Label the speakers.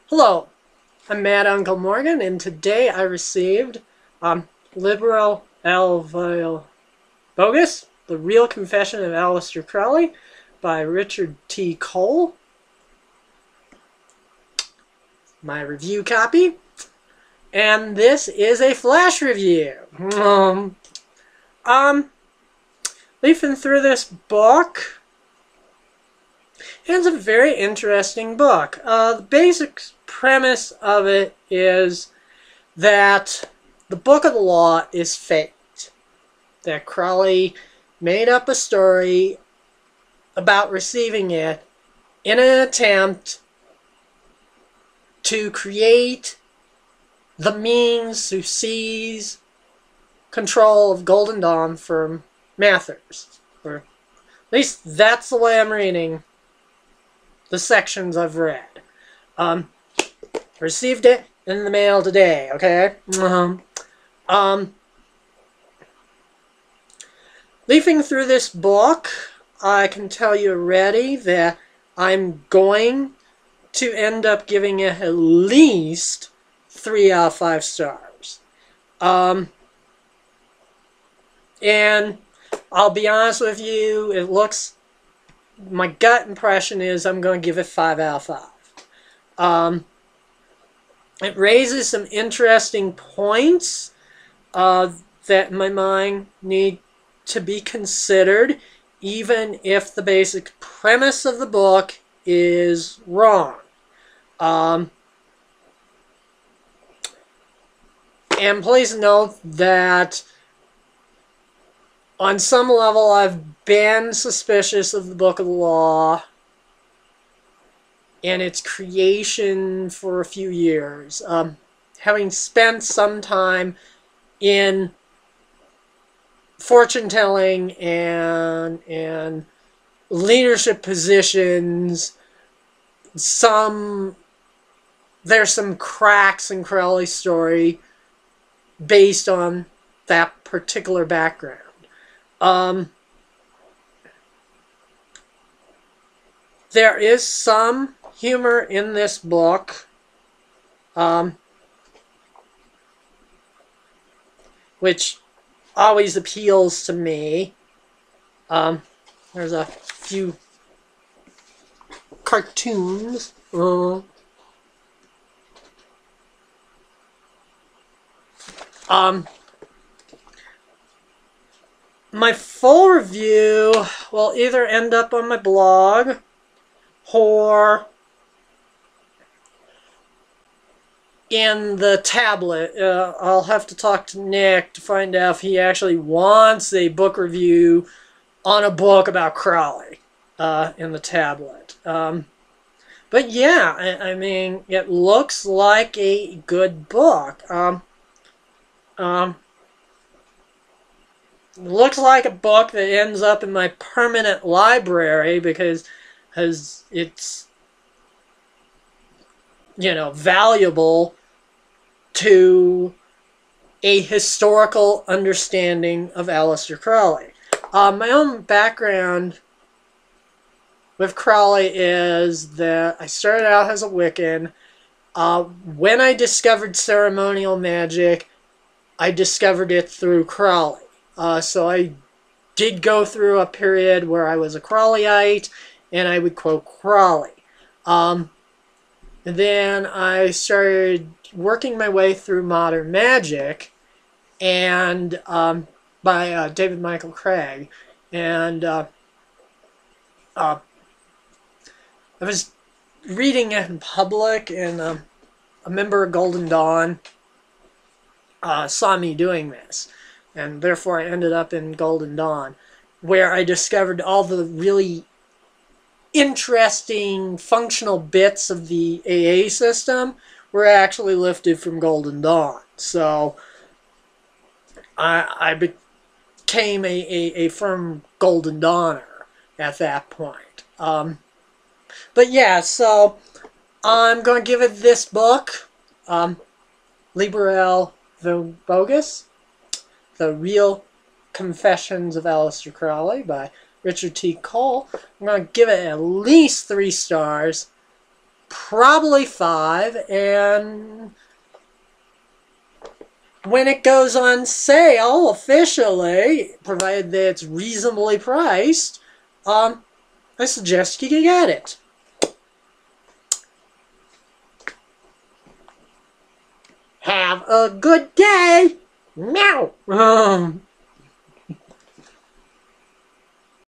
Speaker 1: Hello, I'm Mad Uncle Morgan, and today I received Liber L vel Bogus, The Real Confession of Aleister Crowley by Richard T. Cole. My review copy. And this is a flash review. Leafing through this book. It's a very interesting book. The basic premise of it is that the Book of the Law is faked. That Crowley made up a story about receiving it in an attempt to create the means to seize control of Golden Dawn from Mathers. Or at least that's the way I'm reading the sections I've read. Received it in the mail today, okay? Leafing through this book, I can tell you already that I'm going to end up giving it at least 3 out of 5 stars. And I'll be honest with you, it looks, my gut impression is I'm going to give it 5 out of 5. It raises some interesting points that in my mind need to be considered, even if the basic premise of the book is wrong. And please note that on some level I've been suspicious of the Book of the Law and its creation for a few years. Having spent some time in fortune-telling and leadership positions, there's some cracks in Crowley's story based on that particular background. There is some humor in this book, which always appeals to me. There's a few cartoons. My full review will either end up on my blog or in the tablet. I'll have to talk to Nick to find out if he actually wants a book review on a book about Crowley in the tablet. But yeah, I mean, it looks like a good book. It looks like a book that ends up in my permanent library because it's, you know, valuable to a historical understanding of Aleister Crowley. My own background with Crowley is that I started out as a Wiccan. When I discovered ceremonial magic, I discovered it through Crowley. So I did go through a period where I was a Crowleyite, and I would quote Crowley. And then I started working my way through modern magic, and by David Michael Craig, and I was reading it in public, and a member of Golden Dawn saw me doing this, and therefore I ended up in Golden Dawn, where I discovered all the really interesting functional bits of the AA system were actually lifted from Golden Dawn. So I became a firm Golden Dawner at that point. But yeah, so I'm going to give it this book, Liber L, vel Bogus, The Real Confessions of Aleister Crowley by Richard T. Cole. I'm going to give it at least 3 stars. probably 5, and when it goes on sale officially, provided that it's reasonably priced, I suggest you get it. Have a good day! Meow!